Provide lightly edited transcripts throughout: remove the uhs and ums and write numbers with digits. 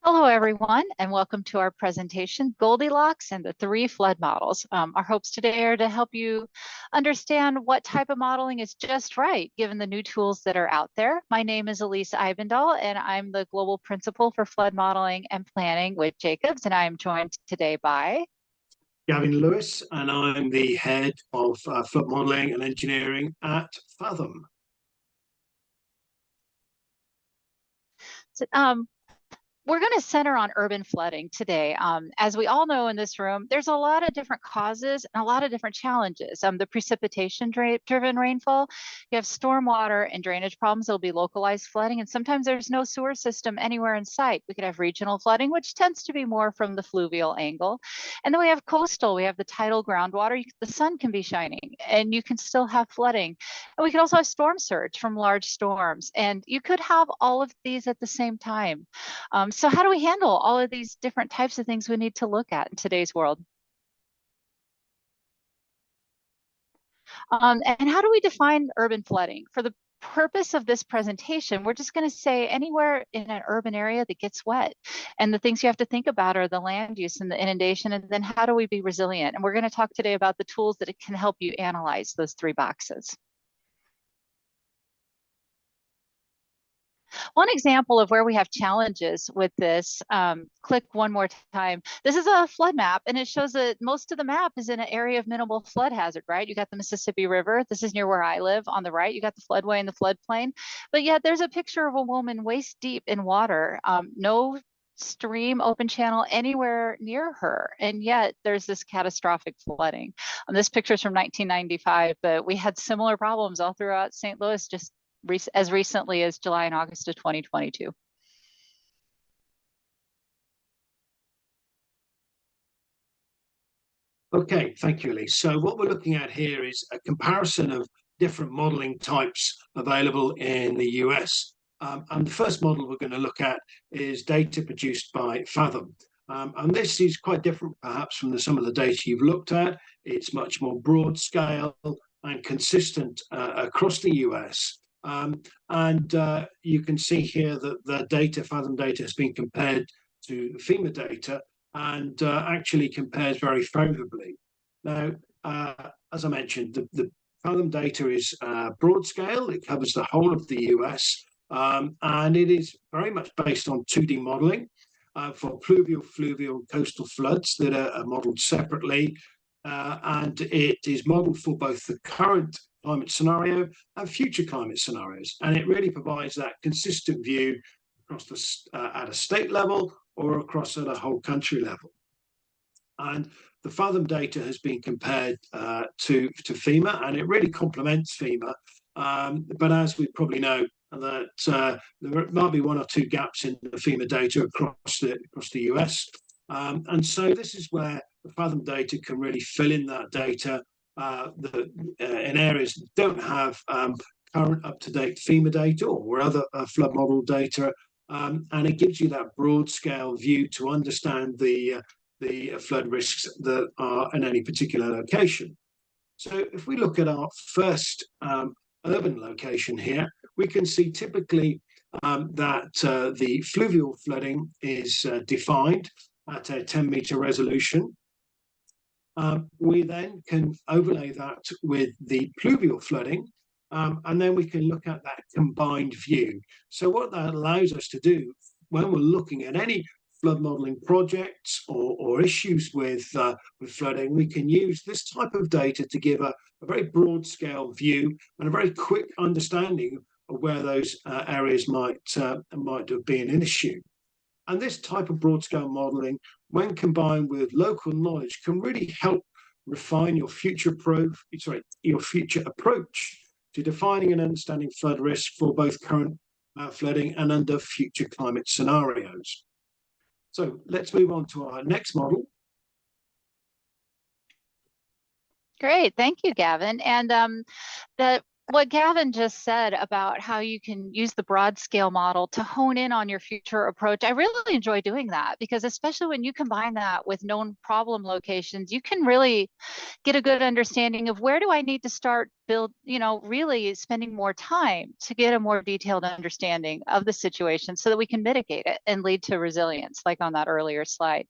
Hello, everyone, and welcome to our presentation, Goldilocks and the Three Flood Models. Our hopes today are to help you understand what type of modeling is just right, given the new tools that are out there. My name is Elise Eibendahl, and I'm the Global Principal for Flood Modeling and Planning with Jacobs, and I am joined today by Gavin Lewis, and I'm the head of flood modelling and engineering at Fathom. So, we're going to center on urban flooding today. As we all know in this room, there's a lot of different causes and a lot of different challenges. The precipitation-driven rainfall, you have stormwater and drainage problems. There'll be localized flooding, and sometimes there's no sewer system anywhere in sight. We could have regional flooding, which tends to be more from the fluvial angle. And then we have coastal. We have the tidal groundwater. The sun can be shining, and you can still have flooding. And we could also have storm surge from large storms, and you could have all of these at the same time. So how do we handle all of these different types of things we need to look at in today's world? And how do we define urban flooding? For the purpose of this presentation, we're just going to say anywhere in an urban area that gets wet. And the things you have to think about are the land use and the inundation, and then how do we be resilient? And we're going to talk today about the tools that can help you analyze those three boxes. One example of where we have challenges with this, click one more time. This is a flood map, and it shows that most of the map is in an area of minimal flood hazard, right? You got the Mississippi River. This is near where I live on the right. You got the floodway and the floodplain. But yet there's a picture of a woman waist deep in water, no stream, open channel anywhere near her. And yet there's this catastrophic flooding. This picture is from 1995, but we had similar problems all throughout St. Louis just as recently as July and August of 2022. Okay, thank you, Elise. So what we're looking at here is a comparison of different modelling types available in the US. And the first model we're going to look at is data produced by Fathom. And this is quite different perhaps from some of the data you've looked at. It's much more broad scale and consistent across the US. You can see here that the data, Fathom data, has been compared to FEMA data and actually compares very favorably. Now, as I mentioned, the Fathom data is broad scale. It covers the whole of the US, and it is very much based on 2D modeling for pluvial, fluvial, coastal floods that are modeled separately. And it is modeled for both the current climate scenario and future climate scenarios. And it really provides that consistent view across at a state level or across at a whole country level. And the Fathom data has been compared to FEMA, and it really complements FEMA. But as we probably know, that there might be one or two gaps in the FEMA data across the US. And so this is where the Fathom data can really fill in that data in areas that don't have current up-to-date FEMA data or other flood model data. And it gives you that broad scale view to understand the flood risks that are in any particular location. So if we look at our first urban location here, we can see typically that the fluvial flooding is defined at a 10-meter resolution. We then can overlay that with the pluvial flooding, and then we can look at that combined view. So what that allows us to do when we're looking at any flood modeling projects or issues with flooding, we can use this type of data to give a very broad scale view and a very quick understanding of where those areas might have been an issue. And this type of broad scale modeling, when combined with local knowledge, can really help refine your future approach to defining and understanding flood risk for both current flooding and under future climate scenarios. So let's move on to our next model. Great, thank you, Gavin. And what Gavin just said about how you can use the broad scale model to hone in on your future approach, I really enjoy doing that because especially when you combine that with known problem locations, you can really get a good understanding of where do I need to start really spending more time to get a more detailed understanding of the situation so that we can mitigate it and lead to resilience, like on that earlier slide.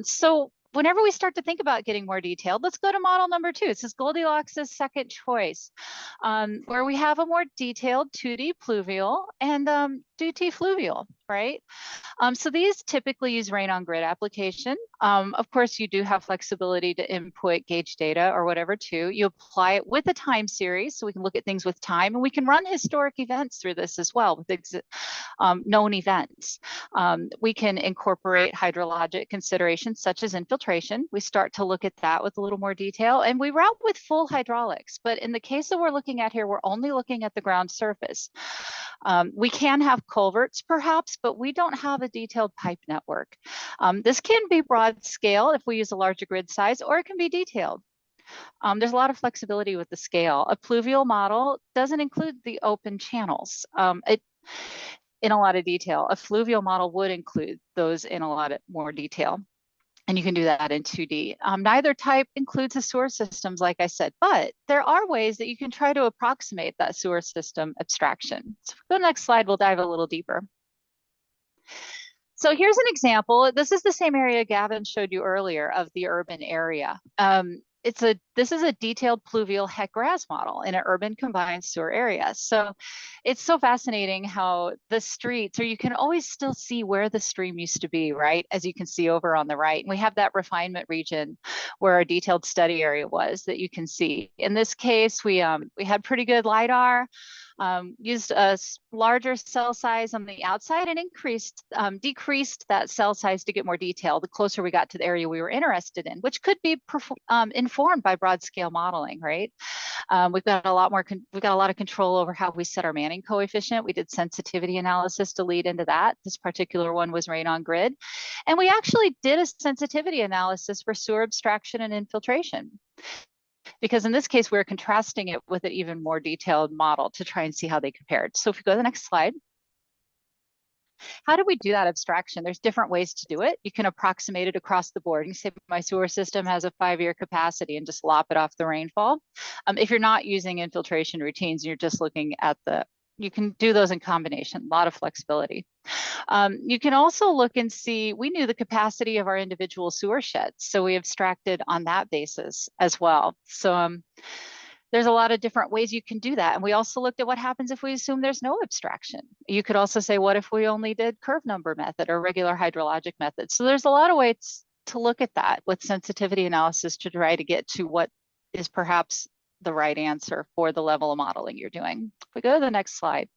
So whenever we start to think about getting more detailed, let's go to model number 2. This is Goldilocks' second choice, where we have a more detailed 2D pluvial and 2D fluvial, right? So these typically use rain on grid application. Of course, you do have flexibility to input gauge data or whatever too. You apply it with a time series, so we can look at things with time, and we can run historic events through this as well with known events. We can incorporate hydrologic considerations such as infiltration. We start to look at that with a little more detail, and we route with full hydraulics. But in the case that we're looking at here, we're only looking at the ground surface. We can have culverts perhaps, but we don't have a detailed pipe network. This can be broad scale if we use a larger grid size, or it can be detailed. There's a lot of flexibility with the scale. A pluvial model doesn't include the open channels in a lot of detail. A fluvial model would include those in a lot of more detail. And you can do that in 2D. Neither type includes the sewer systems, like I said, but there are ways that you can try to approximate that sewer system abstraction. So if we go to the next slide, we'll dive a little deeper. So here's an example. This is the same area Gavin showed you earlier of the urban area. This is a detailed pluvial het grass model in an urban combined sewer area. So it's so fascinating how the streets, or you can always still see where the stream used to be, right? As you can see over on the right. And we have that refinement region where our detailed study area was that you can see. In this case, we had pretty good LiDAR. Used a larger cell size on the outside and decreased that cell size to get more detail the closer we got to the area we were interested in, which could be informed by broad scale modeling, right? We've got a lot of control over how we set our Manning coefficient. We did sensitivity analysis to lead into that. This particular one was rain on grid. And we actually did a sensitivity analysis for sewer abstraction and infiltration, because in this case, we're contrasting it with an even more detailed model to try and see how they compared. So if we go to the next slide, how do we do that abstraction? There's different ways to do it. You can approximate it across the board. You say my sewer system has a 5-year capacity and just lop it off the rainfall. If you're not using infiltration routines, you're just looking at you can do those in combination, a lot of flexibility. You can also look and see, we knew the capacity of our individual sewer sheds, so we abstracted on that basis as well. So there's a lot of different ways you can do that. And we also looked at what happens if we assume there's no abstraction. You could also say, what if we only did curve number method or regular hydrologic method? So there's a lot of ways to look at that with sensitivity analysis to try to get to what is perhaps the right answer for the level of modeling you're doing. If we go to the next slide.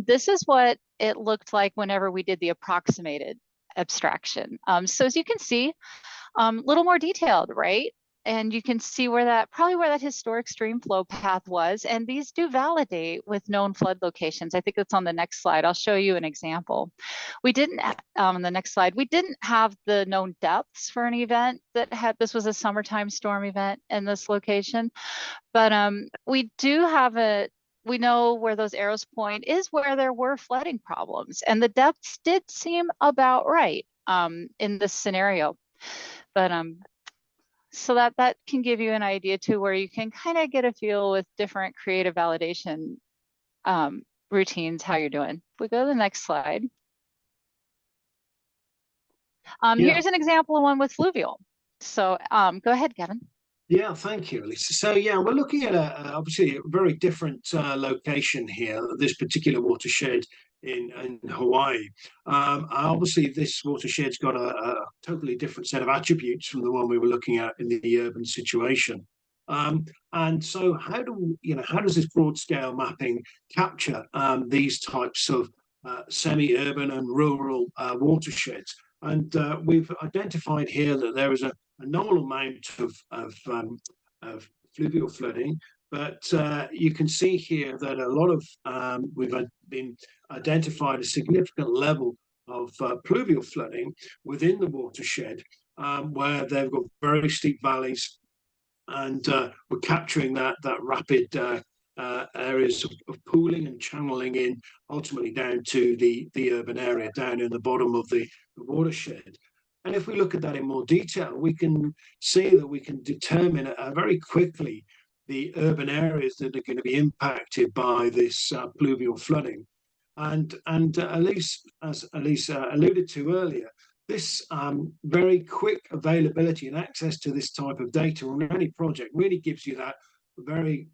This is what it looked like whenever we did the approximated abstraction. So as you can see, a little more detailed, right? And you can see probably where that historic stream flow path was. And these do validate with known flood locations. I think that's on the next slide. I'll show you an example. We didn't, on the next slide, we didn't have the known depths for an event this was a summertime storm event in this location. But we do have we know where those arrows point is where there were flooding problems. And the depths did seem about right in this scenario. But so that can give you an idea too, where you can kind of get a feel with different creative validation routines, how you're doing. If we go to the next slide. Here's an example of one with fluvial. So go ahead, Gavin. Yeah, thank you, Lisa. So yeah, we're looking at obviously a very different location here, this particular watershed in Hawaii. Obviously, this watershed's got a totally different set of attributes from the one we were looking at in the urban situation. And so how does this broad scale mapping capture these types of semi-urban and rural watersheds? And we've identified here that there is a nominal amount of fluvial flooding, but you can see here that a lot of we've been identified a significant level of pluvial flooding within the watershed, where they've got very steep valleys and we're capturing that rapid areas of pooling and channeling in ultimately down to the urban area down in the bottom of the watershed. And if we look at that in more detail, we can see that we can determine very quickly the urban areas that are going to be impacted by this pluvial flooding. And Elise, as Elise alluded to earlier, this very quick availability and access to this type of data on any project really gives you that very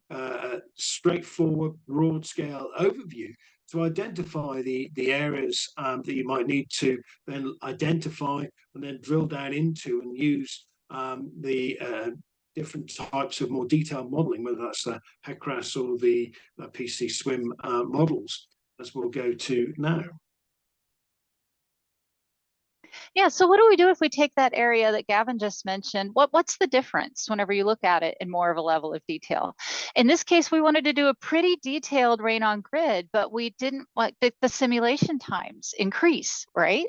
straightforward, broad scale overview to identify the areas that you might need to then identify and then drill down into and use the different types of more detailed modeling, whether that's the HECRAS or the PC SWIM models, as we'll go to now. Yeah, so what do we do if we take that area that Gavin just mentioned? What's the difference whenever you look at it in more of a level of detail? In this case, we wanted to do a pretty detailed rain on grid, but we didn't want the simulation times increase, right?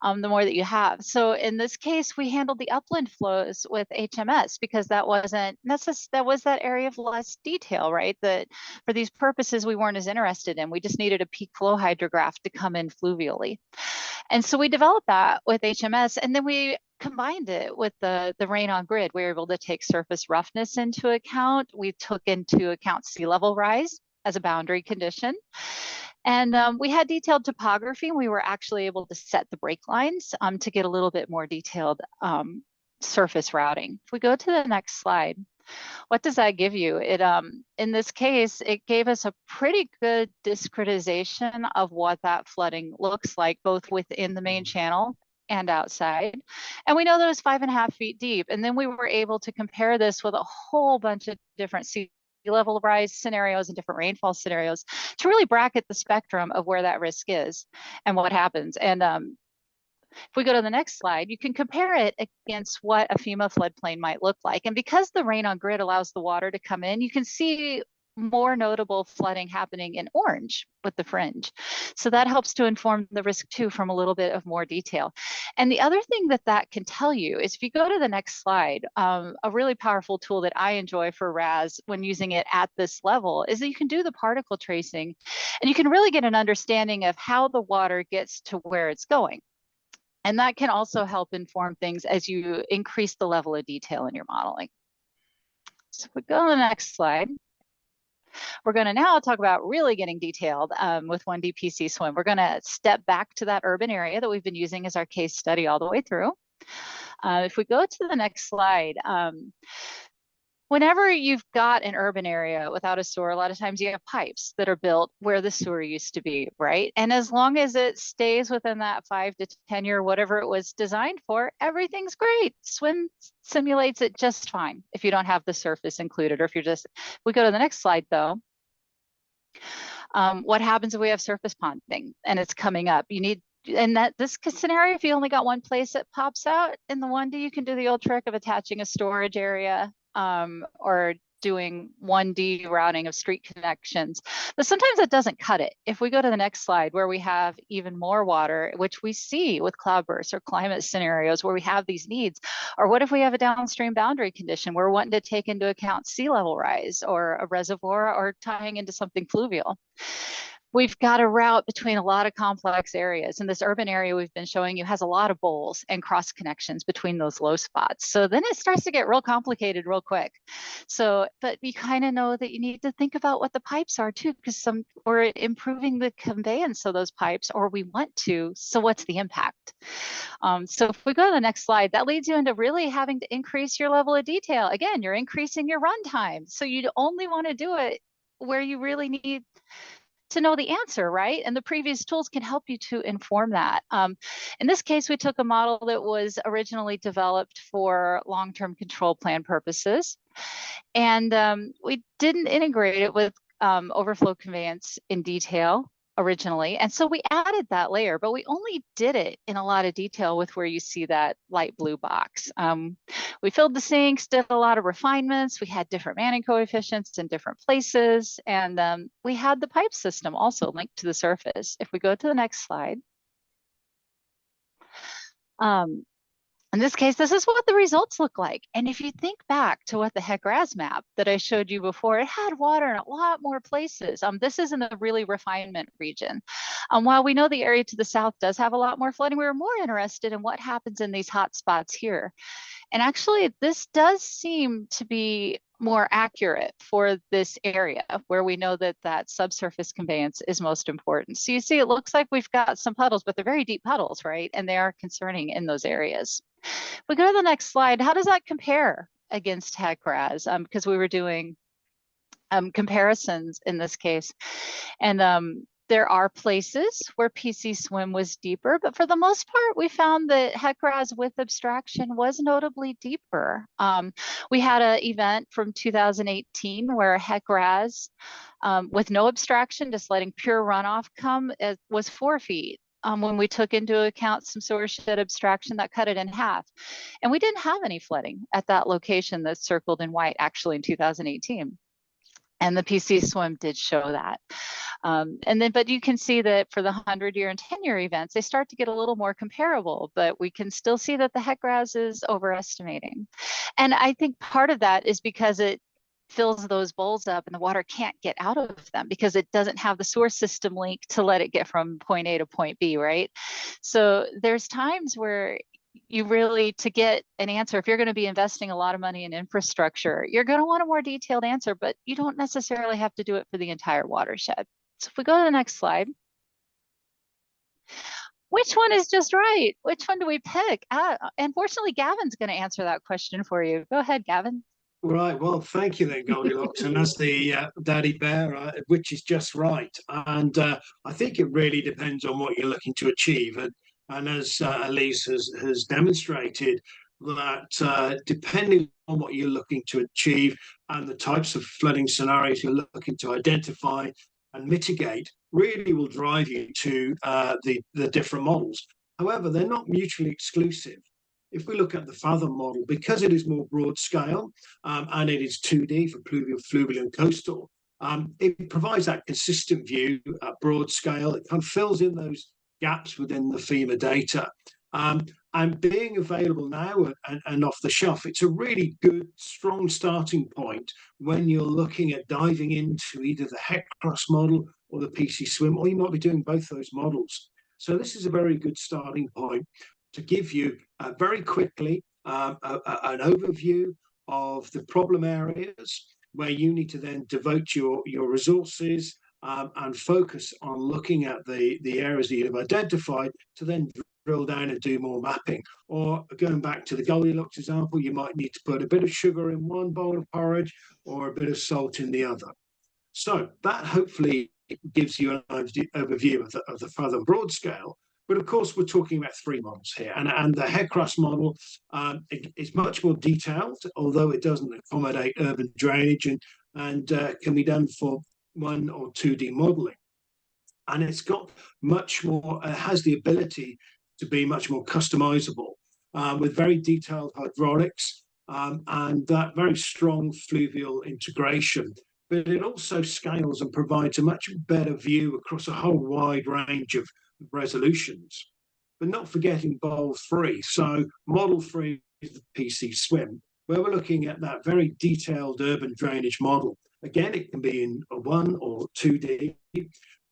The more that you have. So in this case, we handled the upland flows with HMS because that wasn't necessary. That was that area of less detail, right? That for these purposes, we weren't as interested in. We just needed a peak flow hydrograph to come in fluvially. And so we developed that with HMS, and then we combined it with the rain on grid. We were able to take surface roughness into account. We took into account sea level rise as a boundary condition. And we had detailed topography. We were actually able to set the break lines to get a little bit more detailed surface routing. If we go to the next slide, what does that give you? It in this case, it gave us a pretty good discretization of what that flooding looks like, both within the main channel and outside. And we know that it was 5.5 feet deep. And then we were able to compare this with a whole bunch of different sea level rise scenarios and different rainfall scenarios to really bracket the spectrum of where that risk is and what happens. And if we go to the next slide, you can compare it against what a FEMA floodplain might look like. And because the rain on grid allows the water to come in, you can see more notable flooding happening in orange with the fringe. So that helps to inform the risk too from a little bit of more detail. And the other thing that that can tell you is if you go to the next slide, a really powerful tool that I enjoy for RAS when using it at this level is that you can do the particle tracing and you can really get an understanding of how the water gets to where it's going. And that can also help inform things as you increase the level of detail in your modeling. So if we go to the next slide, we're going to now talk about really getting detailed with 1D PC Swim. We're going to step back to that urban area that we've been using as our case study all the way through. If we go to the next slide, whenever you've got an urban area without a sewer, a lot of times you have pipes that are built where the sewer used to be, right? And as long as it stays within that 5 to 10 year, whatever it was designed for, everything's great. Swim simulates it just fine if you don't have the surface included, or if you're just, we go to the next slide though. What happens if we have surface ponding and it's coming up? You need, in that this scenario, if you only got one place that pops out in the 1D, you can do the old trick of attaching a storage area or doing 1D routing of street connections. But sometimes it doesn't cut it. If we go to the next slide where we have even more water, which we see with cloudbursts or climate scenarios where we have these needs, or what if we have a downstream boundary condition where we're wanting to take into account sea level rise or a reservoir or tying into something fluvial? We've got a route between a lot of complex areas. And this urban area we've been showing you has a lot of bowls and cross connections between those low spots. So then it starts to get real complicated real quick. So, but you kind of know that you need to think about what the pipes are too, because we're improving the conveyance of those pipes, or we want to. So what's the impact? So if we go to the next slide, that leads you into really having to increase your level of detail. Again, you're increasing your runtime. So you only want to do it where you really need to know the answer, right? And the previous tools can help you to inform that. In this case, we took a model that was originally developed for long-term control plan purposes. And we didn't integrate it with overflow conveyance in detail originally. And so we added that layer, but we only did it in a lot of detail with where you see that light blue box. We filled the sinks, did a lot of refinements. We had different manning coefficients in different places. And we had the pipe system also linked to the surface. If we go to the next slide. In this case, this is what the results look like. And if you think back to what the HEC-RAS map that I showed you before, it had water in a lot more places. This is in the really refinement region. While we know the area to the south does have a lot more flooding, we were more interested in what happens in these hot spots here. And actually, this does seem to be more accurate for this area where we know that that subsurface conveyance is most important. So you see, it looks like we've got some puddles, but they're very deep puddles, right? And they are concerning in those areas. If we go to the next slide, how does that compare against HEC-RAS? Because we were doing comparisons in this case. And there are places where PC swim was deeper, but for the most part, we found that HEC-RAS with abstraction was notably deeper. We had an event from 2018 where HEC-RAS with no abstraction, just letting pure runoff come, it was 4 feet. When we took into account some sewer shed abstraction, that cut it in half. And we didn't have any flooding at that location that's circled in white actually in 2018. And the PC swim did show that. But you can see that for the 100-year and 10-year events, they start to get a little more comparable, but we can still see that the HEC-RAS is overestimating. And I think part of that is because it fills those bowls up and the water can't get out of them because it doesn't have the sewer system link to let it get from point A to point B, right? So there's times where you really, to get an answer, if you're going to be investing a lot of money in infrastructure, you're going to want a more detailed answer, but you don't necessarily have to do it for the entire watershed. So if we go to the next slide, which one is just right? Which one do we pick? Unfortunately, Gavin's going to answer that question for you. Go ahead, Gavin. Right. Well, thank you then, Goldilocks. And that's the daddy bear, which is just right. And I think it really depends on what you're looking to achieve. And as Elise has demonstrated, that depending on what you're looking to achieve and the types of flooding scenarios you're looking to identify and mitigate, really will drive you to the different models. However, they're not mutually exclusive. If we look at the Fathom model, because it is more broad scale and it is 2D for pluvial, fluvial, and coastal, it provides that consistent view at broad scale. It kind of fills in those gaps within the FEMA data. And being available now and off the shelf, it's a really good, strong starting point when you're looking at diving into either the HEC-RAS model or the PC swim, or you might be doing both those models. So this is a very good starting point to give you very quickly an overview of the problem areas where you need to then devote your resources and focus on looking at the areas that you've identified to then drill down and do more mapping. Or going back to the Goldilocks example, you might need to put a bit of sugar in one bowl of porridge or a bit of salt in the other. So that hopefully gives you an overview of the Fathom broad scale. But of course, we're talking about 3 models here. And the HEC-RAS model is much more detailed, although it doesn't accommodate urban drainage and can be done for 1 or 2D modeling. And it's got much more, has the ability to be much more customizable with very detailed hydraulics and that very strong fluvial integration. But it also scales and provides a much better view across a whole wide range of resolutions. But not forgetting bowl 3. So model 3 is the PC swim, where we're looking at that very detailed urban drainage model. Again, it can be in a 1 or 2D,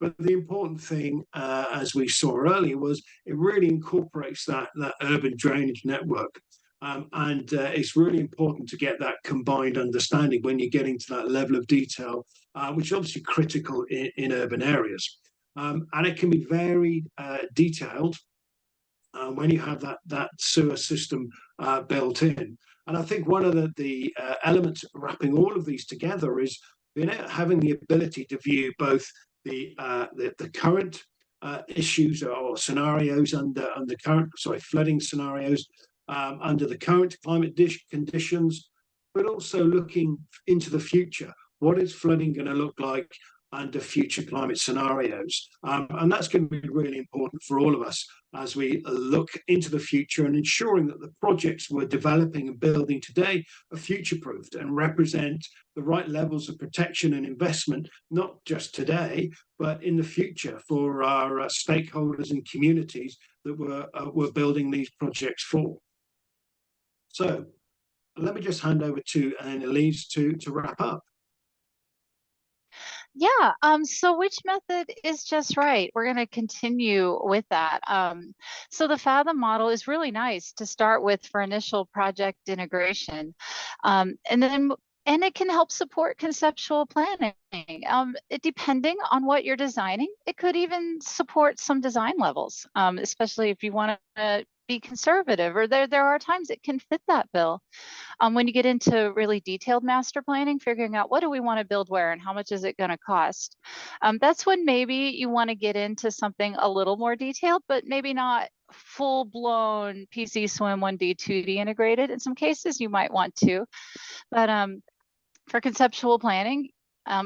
but the important thing, as we saw earlier, was it really incorporates that urban drainage network. And it's really important to get that combined understanding when you're getting to that level of detail, which is obviously critical in urban areas. And it can be very detailed when you have that sewer system built in. And I think one of the elements wrapping all of these together is having the ability to view both the current issues or scenarios under current flooding scenarios under the current climate conditions, but also looking into the future. What is flooding going to look like under future climate scenarios? And that's going to be really important for all of us as we look into the future and ensuring that the projects we're developing and building today are future-proofed and represent the right levels of protection and investment, not just today, but in the future for our stakeholders and communities that we're building these projects for. So let me just hand over to Elise to wrap up. Yeah, so which method is just right? We're going to continue with that. So the Fathom model is really nice to start with for initial project integration. And it can help support conceptual planning. Depending on what you're designing, it could even support some design levels, especially if you want to be conservative, or there are times it can fit that bill. When you get into really detailed master planning, figuring out what do we want to build where and how much is it going to cost, that's when maybe you want to get into something a little more detailed, but maybe not full blown PC swim 1D 2D integrated. In some cases you might want to, but for conceptual planning,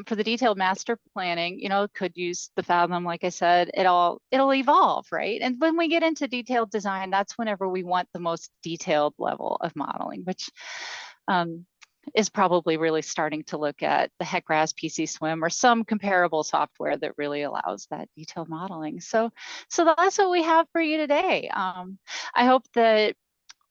for the detailed master planning, could use the Fathom. Like I said, it'll evolve, right? And when we get into detailed design, that's whenever we want the most detailed level of modeling, which is probably really starting to look at the HEC-RAS, PC Swim, or some comparable software that really allows that detailed modeling. So that's what we have for you today. I hope that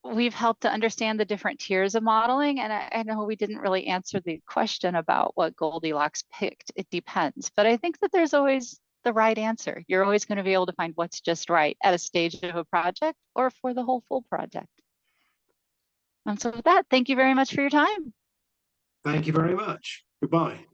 we've helped to understand the different tiers of modeling. And I know we didn't really answer the question about what Goldilocks picked. It depends. But I think that there's always the right answer. You're always going to be able to find what's just right at a stage of a project or for the whole full project. And so with that, thank you very much for your time. Thank you very much. Goodbye.